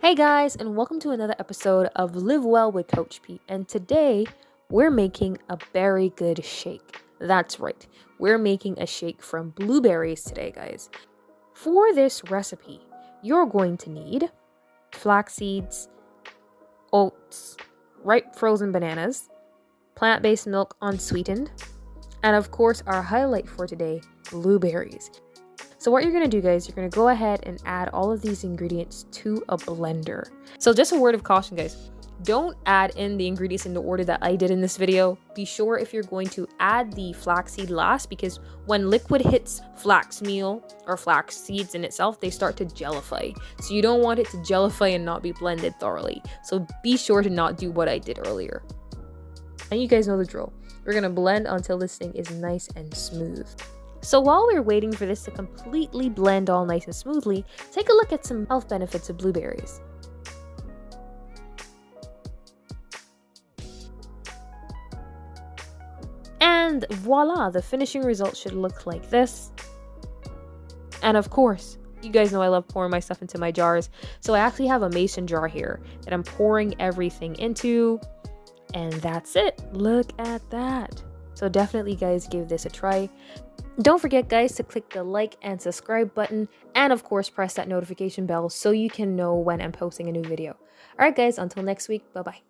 Hey guys, and welcome to another episode of Live Well with Coach P. And today we're making a very good shake. That's right, we're making a shake from blueberries today, guys. For this recipe, you're going to need flax seeds, oats, ripe frozen bananas, plant-based milk unsweetened, and of course our highlight for today, blueberries. So what you're going to do, guys, you're going to go ahead and add all of these ingredients to a blender. So just a word of caution, guys. Don't add in the ingredients in the order that I did in this video. Be sure if you're going to add the flaxseed last, because when liquid hits flax meal or flax seeds in itself, they start to gellify. So you don't want it to gellify and not be blended thoroughly. So be sure to not do what I did earlier. And you guys know the drill. We're going to blend until this thing is nice and smooth. So while we're waiting for this to completely blend all nice and smoothly, take a look at some health benefits of blueberries. And voila, the finishing result should look like this. And of course, you guys know I love pouring my stuff into my jars. So I actually have a mason jar here that I'm pouring everything into. And that's it. Look at that. So definitely, guys, give this a try. Don't forget, guys, to click the like and subscribe button, and of course press that notification bell so you can know when I'm posting a new video. Alright guys, until next week, bye bye.